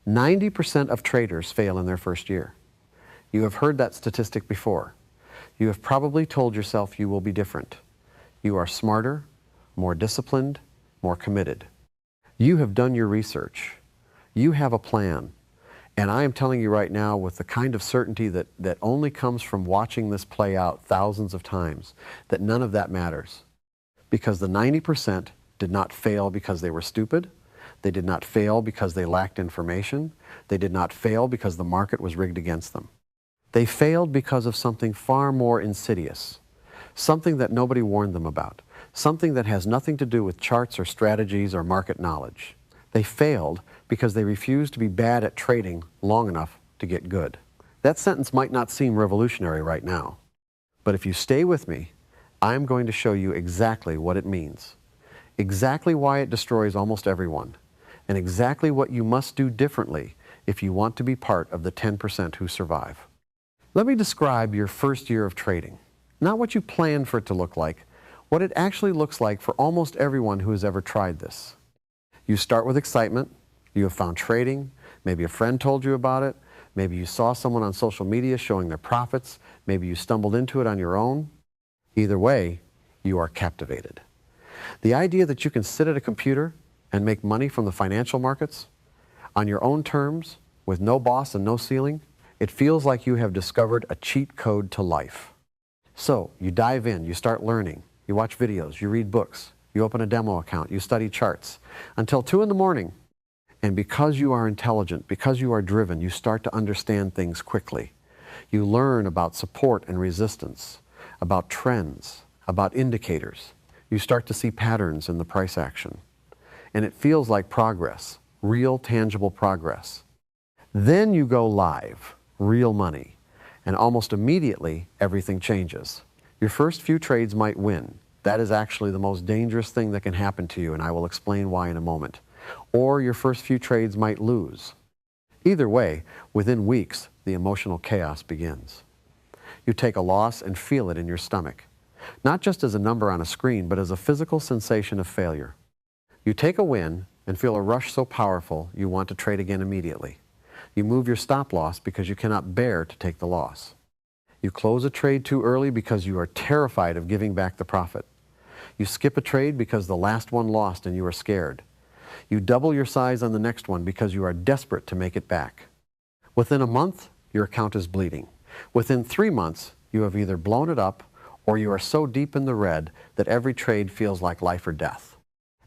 90% of traders fail in their first year. You have heard that statistic before. You have probably told yourself you will be different. You are smarter, more disciplined, more committed. You have done your research. You have a plan. And I am telling you right now with the kind of certainty that only comes from watching this play out thousands of times, that none of that matters. Because the 90% did not fail because they were stupid. They did not fail because they lacked information. They did not fail because the market was rigged against them. They failed because of something far more insidious, something that nobody warned them about, something that has nothing to do with charts or strategies or market knowledge. They failed because they refused to be bad at trading long enough to get good. That sentence might not seem revolutionary right now, but if you stay with me, I'm going to show you exactly what it means, exactly why it destroys almost everyone, and exactly what you must do differently if you want to be part of the 10% who survive. Let me describe your first year of trading. Not what you planned for it to look like, what it actually looks like for almost everyone who has ever tried this. You start with excitement. You have found trading. Maybe a friend told you about it. Maybe you saw someone on social media showing their profits. Maybe you stumbled into it on your own. Either way, you are captivated. The idea that you can sit at a computer and make money from the financial markets on your own terms, with no boss and no ceiling, it feels like you have discovered a cheat code to life. So you dive in, you start learning, you watch videos, you read books, you open a demo account, you study charts until 2 in the morning. And because you are intelligent, because you are driven, you start to understand things quickly. You learn about support and resistance, about trends, about indicators. You start to see patterns in the price action. And it feels like progress, real tangible progress. Then you go live, real money, and almost immediately everything changes. Your first few trades might win. That is actually the most dangerous thing that can happen to you, and I will explain why in a moment. Or your first few trades might lose. Either way, within weeks, the emotional chaos begins. You take a loss and feel it in your stomach, not just as a number on a screen, but as a physical sensation of failure. You take a win and feel a rush so powerful you want to trade again immediately. You move your stop loss because you cannot bear to take the loss. You close a trade too early because you are terrified of giving back the profit. You skip a trade because the last one lost and you are scared. You double your size on the next one because you are desperate to make it back. Within a month, your account is bleeding. Within 3 months, you have either blown it up or you are so deep in the red that every trade feels like life or death.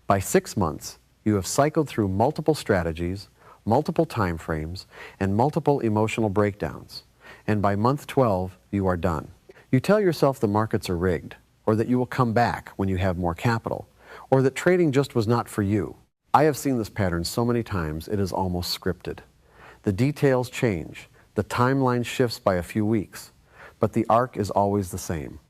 By 6 months, you have cycled through multiple strategies, multiple time frames, and multiple emotional breakdowns. And by month 12, you are done. You tell yourself the markets are rigged, or that you will come back when you have more capital, or that trading just was not for you. I have seen this pattern so many times it is almost scripted. The details change, the timeline shifts by a few weeks, but the arc is always the same.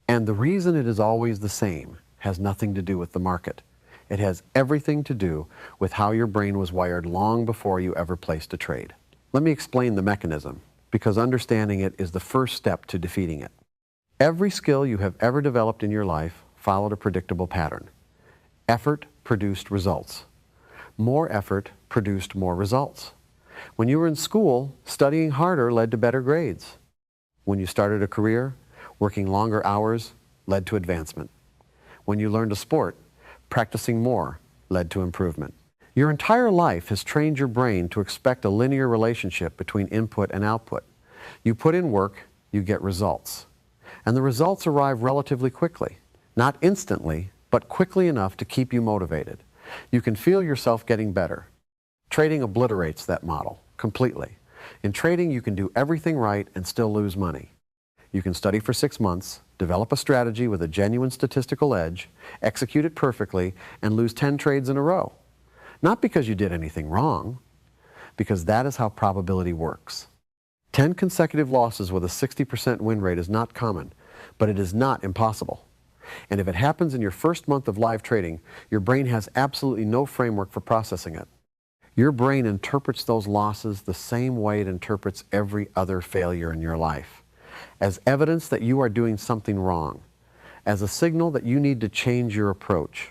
And the reason it is always the same has nothing to do with the market. It has everything to do with how your brain was wired long before you ever placed a trade. Let me explain the mechanism, because understanding it is the first step to defeating it. Every skill you have ever developed in your life followed a predictable pattern. Effort produced results. More effort produced more results. When you were in school, studying harder led to better grades. When you started a career, working longer hours led to advancement. When you learned a sport, practicing more led to improvement. Your entire life has trained your brain to expect a linear relationship between input and output. You put in work, you get results. And the results arrive relatively quickly. Not instantly, but quickly enough to keep you motivated. You can feel yourself getting better. Trading obliterates that model completely. In trading, you can do everything right and still lose money. You can study for 6 months, develop a strategy with a genuine statistical edge, execute it perfectly, and lose 10 trades in a row. Not because you did anything wrong, because that is how probability works. 10 consecutive losses with a 60% win rate is not common, but it is not impossible. And if it happens in your first month of live trading, your brain has absolutely no framework for processing it. Your brain interprets those losses the same way it interprets every other failure in your life, as evidence that you are doing something wrong, as a signal that you need to change your approach.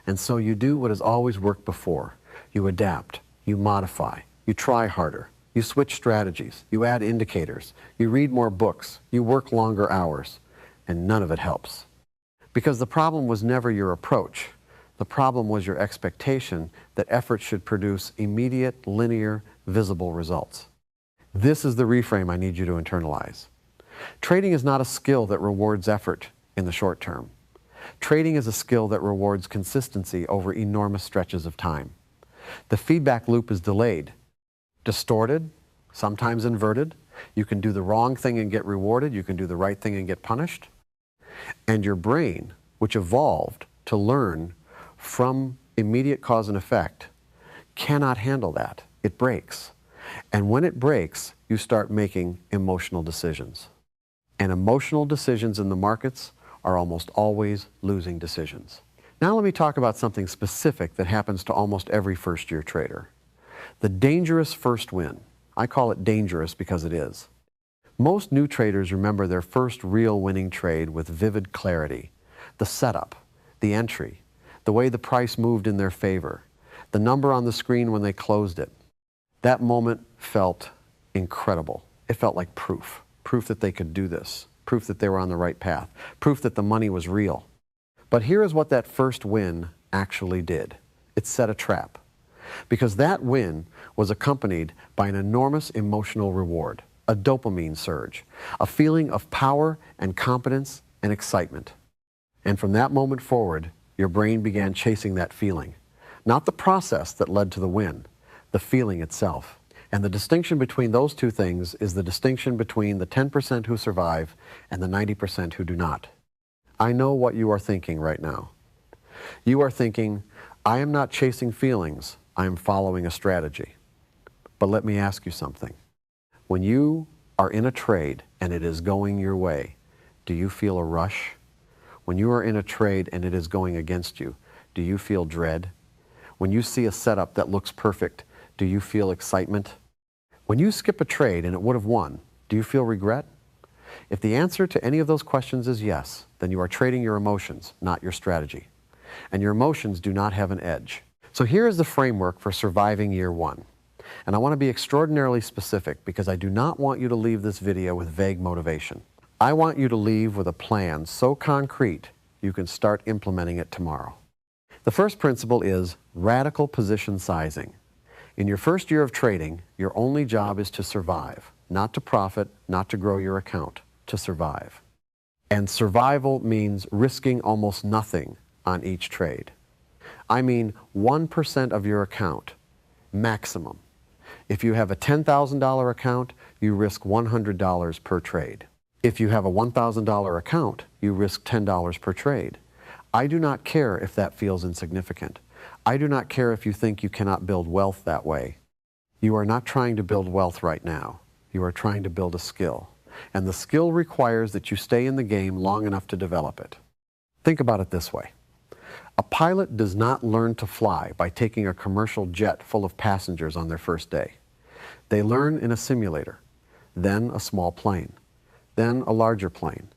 And so you do what has always worked before. You adapt, you modify, You try harder. You switch strategies. You add indicators. You read more books. You work longer hours. And none of it helps. Because the problem was never your approach. The problem was your expectation that effort should produce immediate, linear, visible results. This is the reframe I need you to internalize. Trading is not a skill that rewards effort in the short term. Trading is a skill that rewards consistency over enormous stretches of time. The feedback loop is delayed, distorted, sometimes inverted. You can do the wrong thing and get rewarded. You can do the right thing and get punished. And your brain, which evolved to learn from immediate cause and effect, cannot handle that. It breaks. And when it breaks, you start making emotional decisions. And emotional decisions in the markets are almost always losing decisions. Now let me talk about something specific that happens to almost every first-year trader. The dangerous first win. I call it dangerous because it is. Most new traders remember their first real winning trade with vivid clarity. The setup, the entry, the way the price moved in their favor, the number on the screen when they closed it. That moment felt incredible. It felt like proof that they could do this, proof that they were on the right path, proof that the money was real. But here is what that first win actually did. It set a trap. Because that win was accompanied by an enormous emotional reward, a dopamine surge, a feeling of power and competence and excitement. And from that moment forward, your brain began chasing that feeling. Not the process that led to the win, the feeling itself. And the distinction between those two things is the distinction between the 10% who survive and the 90% who do not. I know what you are thinking right now. You are thinking, I am not chasing feelings, I am following a strategy. But let me ask you something. When you are in a trade and it is going your way, do you feel a rush? When you are in a trade and it is going against you, do you feel dread? When you see a setup that looks perfect, do you feel excitement? When you skip a trade and it would have won, do you feel regret? If the answer to any of those questions is yes, then you are trading your emotions, not your strategy. And your emotions do not have an edge. So here is the framework for surviving year one. And I want to be extraordinarily specific because I do not want you to leave this video with vague motivation. I want you to leave with a plan so concrete you can start implementing it tomorrow. The first principle is radical position sizing. In your first year of trading, your only job is to survive, not to profit, not to grow your account, to survive. And survival means risking almost nothing on each trade. I mean 1% of your account, maximum. If you have a $10,000 account, you risk $100 per trade. If you have a $1,000 account, you risk $10 per trade. I do not care if that feels insignificant. I do not care if you think you cannot build wealth that way. You are not trying to build wealth right now. You are trying to build a skill. And the skill requires that you stay in the game long enough to develop it. Think about it this way. A pilot does not learn to fly by taking a commercial jet full of passengers on their first day. They learn in a simulator, then a small plane, then a larger plane.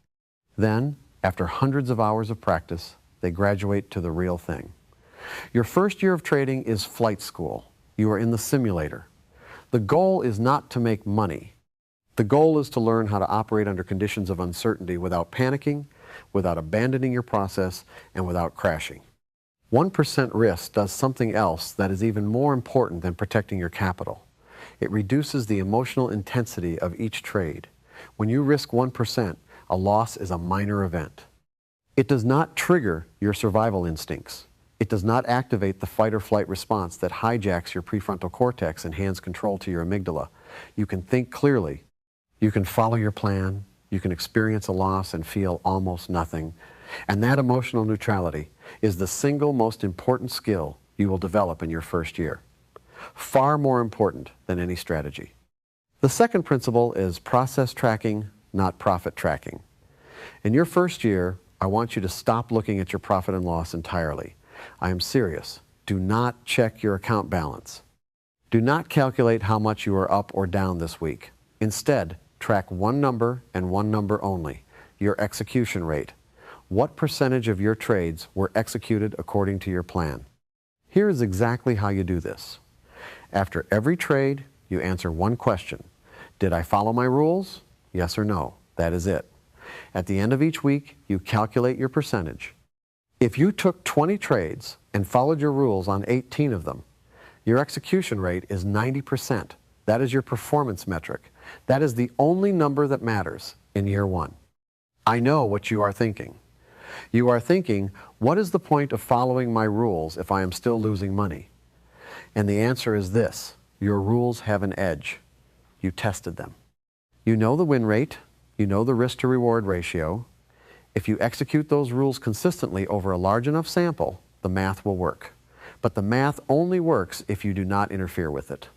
Then, after hundreds of hours of practice, they graduate to the real thing. Your first year of trading is flight school. You are in the simulator. The goal is not to make money. The goal is to learn how to operate under conditions of uncertainty without panicking, without abandoning your process, and without crashing. 1% risk does something else that is even more important than protecting your capital. It reduces the emotional intensity of each trade. When you risk 1%, a loss is a minor event. It does not trigger your survival instincts. It does not activate the fight or flight response that hijacks your prefrontal cortex and hands control to your amygdala. You can think clearly. You can follow your plan. You can experience a loss and feel almost nothing. And that emotional neutrality is the single most important skill you will develop in your first year. Far more important than any strategy. The second principle is process tracking, not profit tracking. In your first year, I want you to stop looking at your profit and loss entirely. I am serious. Do not check your account balance. Do not calculate how much you are up or down this week. Instead, track one number and one number only, your execution rate. What percentage of your trades were executed according to your plan? Here is exactly how you do this. After every trade, you answer one question. Did I follow my rules? Yes or no. That is it. At the end of each week, you calculate your percentage. If you took 20 trades and followed your rules on 18 of them, your execution rate is 90%. That is your performance metric. That is the only number that matters in year one. I know what you are thinking. You are thinking, what is the point of following my rules if I am still losing money? And the answer is this: your rules have an edge. You tested them. You know the win rate. You know the risk to reward ratio. If you execute those rules consistently over a large enough sample, the math will work. But the math only works if you do not interfere with it.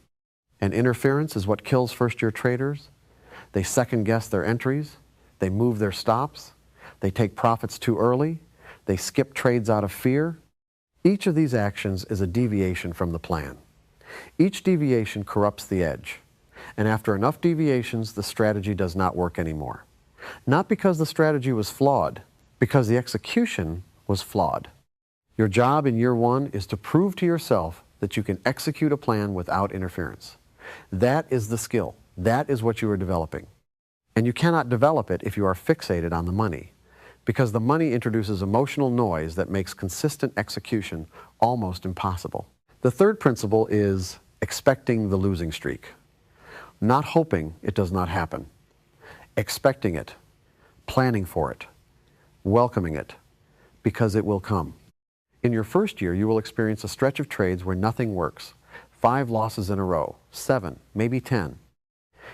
And interference is what kills first-year traders. They second-guess their entries. They move their stops. They take profits too early. They skip trades out of fear. Each of these actions is a deviation from the plan. Each deviation corrupts the edge. And after enough deviations, the strategy does not work anymore. Not because the strategy was flawed, because the execution was flawed. Your job in year one is to prove to yourself that you can execute a plan without interference. That is the skill. That is what you are developing. And you cannot develop it if you are fixated on the money, because the money introduces emotional noise that makes consistent execution almost impossible. The third principle is expecting the losing streak. Not hoping it does not happen. Expecting it, planning for it, welcoming it, because it will come. In your first year, you will experience a stretch of trades where nothing works. 5 losses in a row, 7, maybe 10.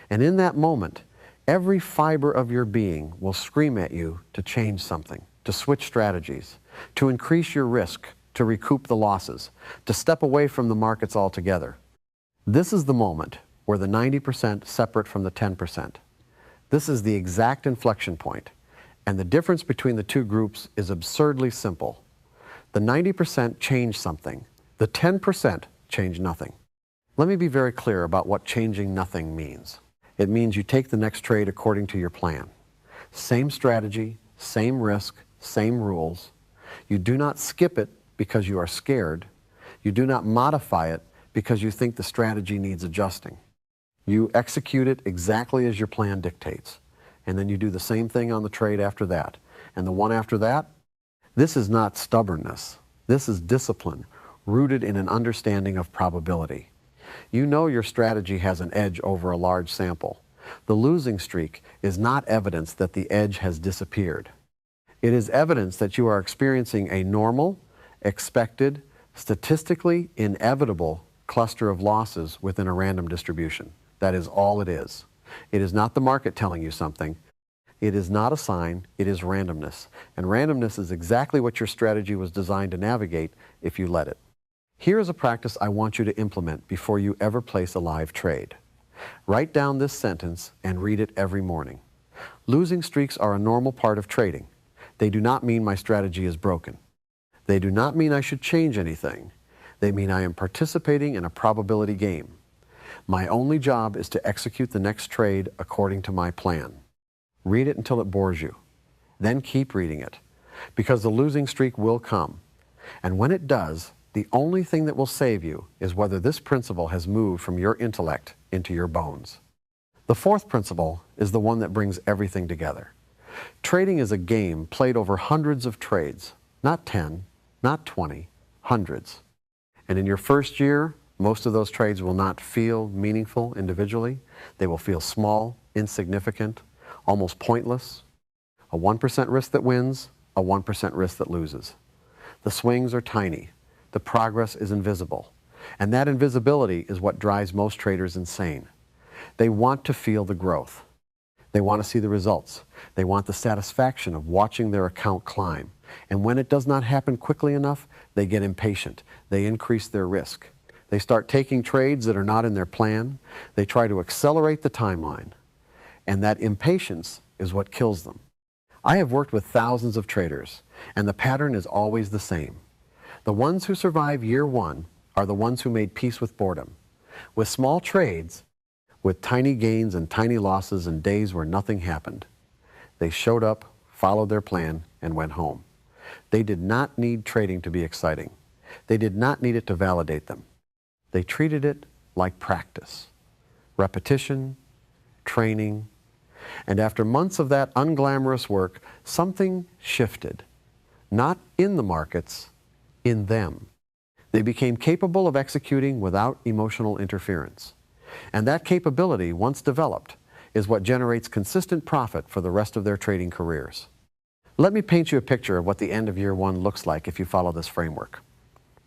And in that moment, every fiber of your being will scream at you to change something, to switch strategies, to increase your risk, to recoup the losses, to step away from the markets altogether. This is the moment where the 90% separate from the 10%. This is the exact inflection point, and the difference between the two groups is absurdly simple. The 90% change something. The 10% change nothing. Let me be very clear about what changing nothing means. It means you take the next trade according to your plan. Same strategy, same risk, same rules. You do not skip it because you are scared. You do not modify it because you think the strategy needs adjusting. You execute it exactly as your plan dictates, and then you do the same thing on the trade after that, and the one after that. This is not stubbornness. This is discipline, rooted in an understanding of probability. You know your strategy has an edge over a large sample. The losing streak is not evidence that the edge has disappeared. It is evidence that you are experiencing a normal, expected, statistically inevitable cluster of losses within a random distribution. That is all it is. It is not the market telling you something. It is not a sign, it is randomness. And randomness is exactly what your strategy was designed to navigate if you let it. Here is a practice I want you to implement before you ever place a live trade. Write down this sentence and read it every morning. Losing streaks are a normal part of trading. They do not mean my strategy is broken. They do not mean I should change anything. They mean I am participating in a probability game. My only job is to execute the next trade according to my plan. Read it until it bores you. Then keep reading it, because the losing streak will come. And when it does, the only thing that will save you is whether this principle has moved from your intellect into your bones. The fourth principle is the one that brings everything together. Trading is a game played over hundreds of trades, not 10, not 20, hundreds. And in your first year, most of those trades will not feel meaningful individually. They will feel small, insignificant, almost pointless. A 1% risk that wins, a 1% risk that loses. The swings are tiny. The progress is invisible. And that invisibility is what drives most traders insane. They want to feel the growth. They want to see the results. They want the satisfaction of watching their account climb. And when it does not happen quickly enough, they get impatient. They increase their risk. They start taking trades that are not in their plan. They try to accelerate the timeline. And that impatience is what kills them. I have worked with thousands of traders, and the pattern is always the same. The ones who survive year one are the ones who made peace with boredom. With small trades, with tiny gains and tiny losses and days where nothing happened. They showed up, followed their plan, and went home. They did not need trading to be exciting. They did not need it to validate them. They treated it like practice, repetition, training, and after months of that unglamorous work, something shifted. Not in the markets, in them. They became capable of executing without emotional interference. And that capability, once developed, is what generates consistent profit for the rest of their trading careers. Let me paint you a picture of what the end of year one looks like if you follow this framework.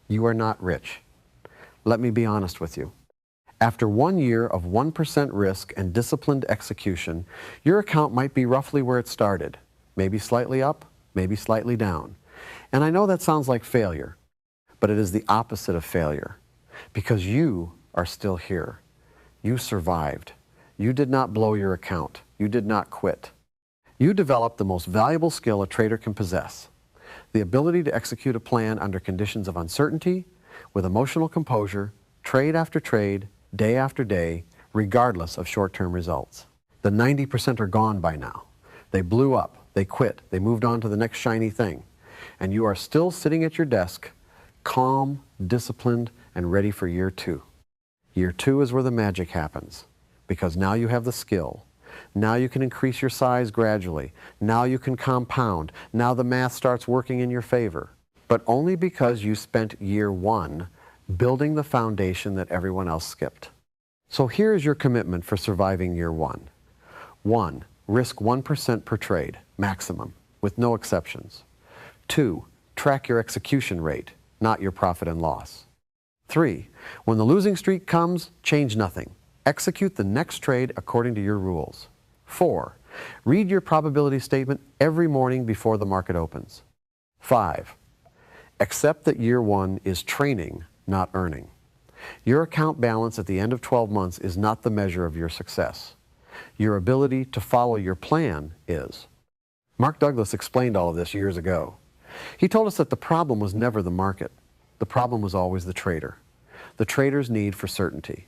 You are not rich. Let me be honest with you. After 1 year of 1% risk and disciplined execution, your account might be roughly where it started, maybe slightly up, maybe slightly down. And I know that sounds like failure, but it is the opposite of failure, because you are still here. You survived. You did not blow your account. You did not quit. You developed the most valuable skill a trader can possess, the ability to execute a plan under conditions of uncertainty, with emotional composure, trade after trade, day after day, regardless of short-term results. The 90% are gone by now. They blew up, they quit, they moved on to the next shiny thing. And you are still sitting at your desk, calm, disciplined, and ready for year two. Year two is where the magic happens, because now you have the skill. Now you can increase your size gradually. Now you can compound. Now the math starts working in your favor. But only because you spent year one building the foundation that everyone else skipped. So here is your commitment for surviving year one. 1. Risk 1% per trade, maximum, with no exceptions. 2. Track your execution rate, not your profit and loss. 3. When the losing streak comes, change nothing. Execute the next trade according to your rules. 4. Read your probability statement every morning before the market opens. 5. Accept that year one is training, not earning. Your account balance at the end of 12 months is not the measure of your success. Your ability to follow your plan is. Mark Douglas explained all of this years ago. He told us that the problem was never the market. The problem was always the trader. The trader's need for certainty.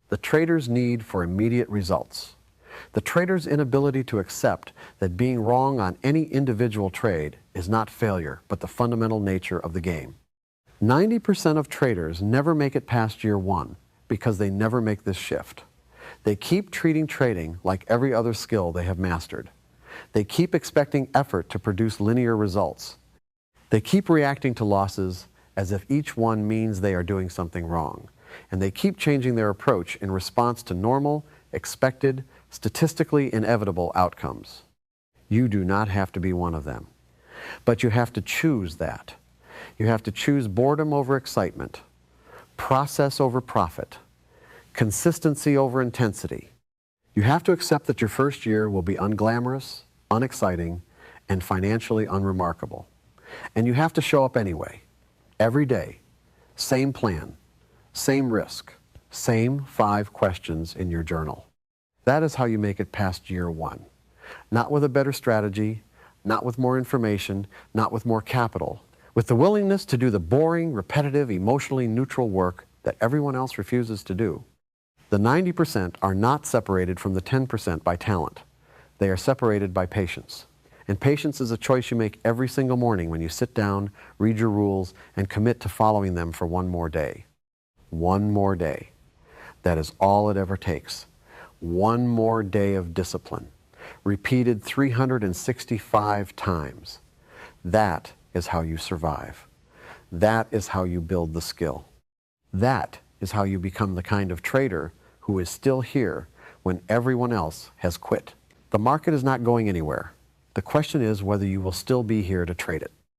The trader's need for immediate results. The trader's inability to accept that being wrong on any individual trade is not failure, but the fundamental nature of the game. 90% of traders never make it past year one because they never make this shift. They keep treating trading like every other skill they have mastered. They keep expecting effort to produce linear results. They keep reacting to losses as if each one means they are doing something wrong. And they keep changing their approach in response to normal, expected, statistically inevitable outcomes. You do not have to be one of them. But you have to choose that. You have to choose boredom over excitement, process over profit, consistency over intensity. You have to accept that your first year will be unglamorous, unexciting, and financially unremarkable. And you have to show up anyway, every day, same plan, same risk, same 5 questions in your journal. That is how you make it past year one. Not with a better strategy, not with more information, not with more capital, with the willingness to do the boring, repetitive, emotionally neutral work that everyone else refuses to do. The 90% are not separated from the 10% by talent. They are separated by patience. And patience is a choice you make every single morning when you sit down, read your rules, and commit to following them for one more day. One more day. That is all it ever takes. One more day of discipline, repeated 365 times. That is how you survive. That is how you build the skill. That is how you become the kind of trader who is still here when everyone else has quit. The market is not going anywhere. The question is whether you will still be here to trade it.